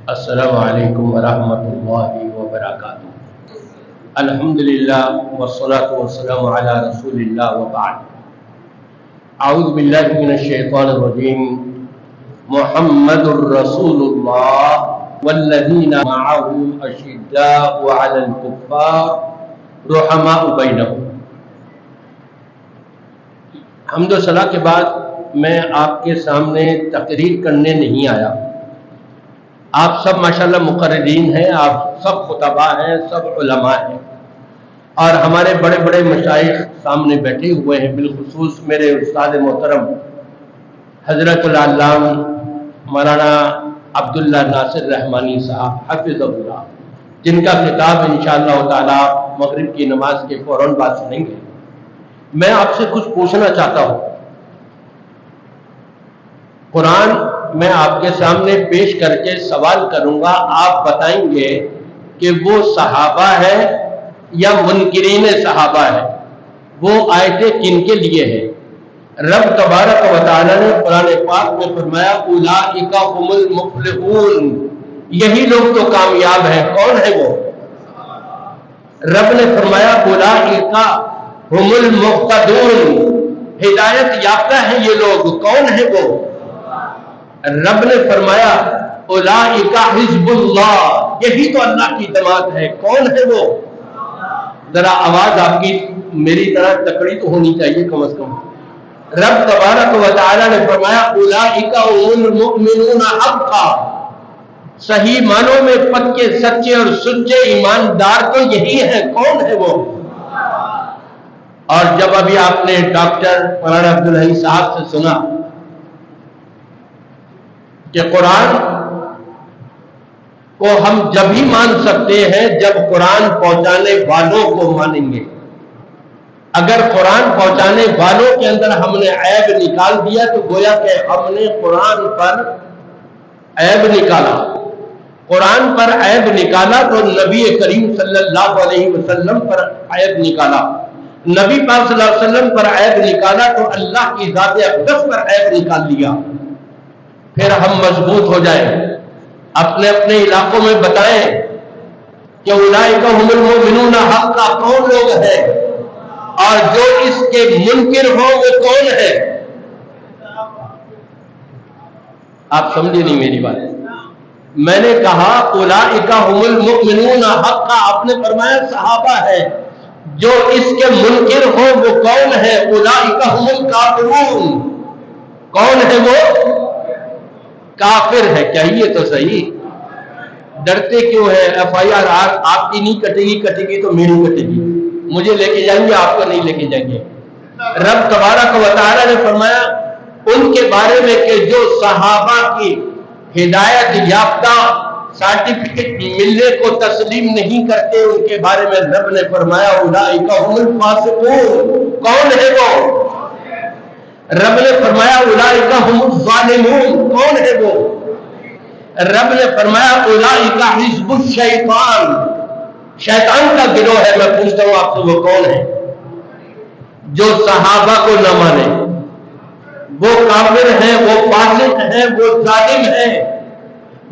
السلام علیکم ورحمۃ اللہ وبرکاتہ۔ الحمدللہ والصلاة والسلام علی رسول اللہ وبعد۔ اعوذ باللہ من الشیطان الرجیم۔ محمد الرسول اللہ والذین معه اشداء علی الکفار رحماء بینہم۔ حمد و ثنا کے بعد میں آپ کے سامنے تقریر کرنے نہیں آیا۔ آپ سب ماشاءاللہ مقررین ہیں، آپ سب خطباء ہیں، سب علماء ہیں، اور ہمارے بڑے بڑے مشائخ سامنے بیٹھے ہوئے ہیں، بالخصوص میرے استاد محترم حضرت العلامہ مولانا عبداللہ ناصر رحمانی صاحب حفظ اللہ، جن کا خطاب انشاءاللہ تعالی مغرب کی نماز کے فوراً بعد سنیں گے۔ میں آپ سے کچھ پوچھنا چاہتا ہوں۔ قرآن میں آپ کے سامنے پیش کر کے سوال کروں گا، آپ بتائیں گے کہ وہ صحابہ ہے یا منکرین صحابہ ہے، وہ آیتیں کن کے لیے ہے؟ رب تبارک و تعالی نے قرآن پاک میں فرمایا اولئک هم المفلحون، یہی لوگ تو کامیاب ہیں۔ کون ہے وہ؟ رب نے فرمایا اولئک هم المهتدون، ہدایت یافتہ ہیں یہ لوگ۔ کون ہے وہ؟ رب نے فرمایا اولئک حزب اللہ، یہی تو اللہ کی جماعت ہے۔ کون ہے وہ؟ ذرا آواز آپ کی میری طرح تکڑی تو ہونی چاہیے کم از کم۔ رب تبارک و تعالی نے فرمایا اولئک هم المؤمنون حقا، صحیح معنوں میں پکے سچے اور سچے ایماندار تو یہی ہیں۔ کون ہے وہ؟ اور جب ابھی آپ نے ڈاکٹر مولانا عبدالحی صاحب سے سنا کہ قرآن کو ہم جب ہی مان سکتے ہیں جب قرآن پہنچانے والوں کو مانیں گے۔ اگر قرآن پہنچانے والوں کے اندر ہم نے عیب نکال دیا تو گویا کہ ہم نے قرآن پر عیب نکالا۔ قرآن پر عیب نکالا تو نبی کریم صلی اللہ علیہ وسلم پر عیب نکالا، نبی پاک صلی اللہ علیہ وسلم پر عیب نکالا تو اللہ کی ذات اقدس پر عیب نکال لیا۔ پھر ہم مضبوط ہو جائیں، اپنے اپنے علاقوں میں بتائیں کہ اولئک هم المؤمنون حقا کون لوگ ہیں، اور جو اس کے منکر ہوں وہ کون ہے۔ آپ سمجھے نہیں میری بات؟ میں نے کہا اولئک هم المؤمنون حقا، آپ نے فرمایا صحابہ ہے، جو اس کے منکر ہوں وہ کون ہے؟ اولئک هم الکافرون، کون ہے وہ؟ کافر ہے۔ کہیے تو صحیح، ڈرتے کیوں ہیں؟ ایف آئی آر آپ کی نہیں کٹے گی، کٹے گی تو میری کٹے گی، مجھے لے کے جائیں گے، آپ کو نہیں لے کے جائیں گے۔ رب تبارک و تعالی نے فرمایا ان کے بارے میں کہ جو صحابہ کی ہدایت یافتہ سرٹیفکیٹ ملنے کو تسلیم نہیں کرتے، ان کے بارے میں رب نے فرمایا اولئک هم الفاسقون، کون ہے وہ؟ رب نے فرمایا اولئک هم الظالمون، کون ہے وہ؟ رب نے فرمایا اولئک حزب الشیطان، شیطان کا گروہ ہے۔ میں پوچھتا ہوں آپ سے وہ کون ہے؟ جو صحابہ کو نہ مانے، وہ کافر ہیں، وہ فاسق ہیں، وہ ظالم ہیں،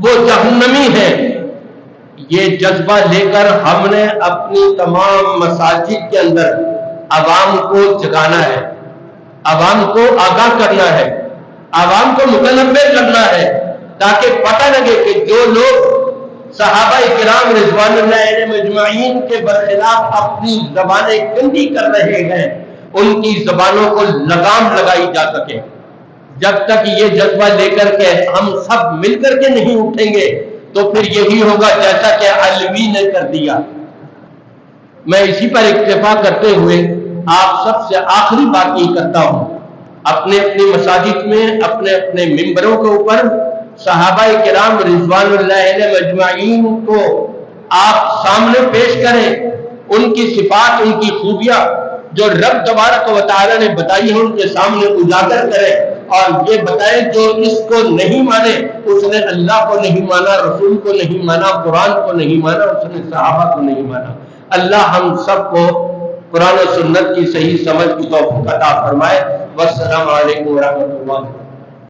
وہ جہنمی ہیں۔ یہ جذبہ لے کر ہم نے اپنی تمام مساجد کے اندر عوام کو جگانا ہے، عوام کو آگاہ کرنا ہے، عوام کو متنبہ کرنا ہے، تاکہ پتہ لگے کہ جو لوگ صحابہ کرام رضوان اللہ علیہم اجمعین کے برخلاف اپنی زبانیں گندی کر رہے ہیں، ان کی زبانوں کو لگام لگائی جا سکے۔ جب تک یہ جذبہ لے کر کے ہم سب مل کر کے نہیں اٹھیں گے تو پھر یہی ہوگا جیسا کہ علوی نے کر دیا۔ میں اسی پر اکتفا کرتے ہوئے آپ سب سے آخری بات یہ کرتا ہوں، اپنے اپنی مساجد میں اپنے اپنے ممبروں کے اوپر صحابہ کرام رضوان اللہ علیہم اجمعین کو آپ سامنے پیش کریں، ان کی صفات، ان کی خوبیاں جو رب تبارک و تعالی نے بتائی ہیں ان کے سامنے اجاگر کریں، اور یہ بتائیں جو اس کو نہیں مانے اس نے اللہ کو نہیں مانا، رسول کو نہیں مانا، قرآن کو نہیں مانا، اس نے صحابہ کو نہیں مانا۔ اللہ ہم سب کو قرآن و سنت کی صحیح سمجھ کی توفیق عطا فرمائے۔ والسلام علیکم ورحمۃ اللہ۔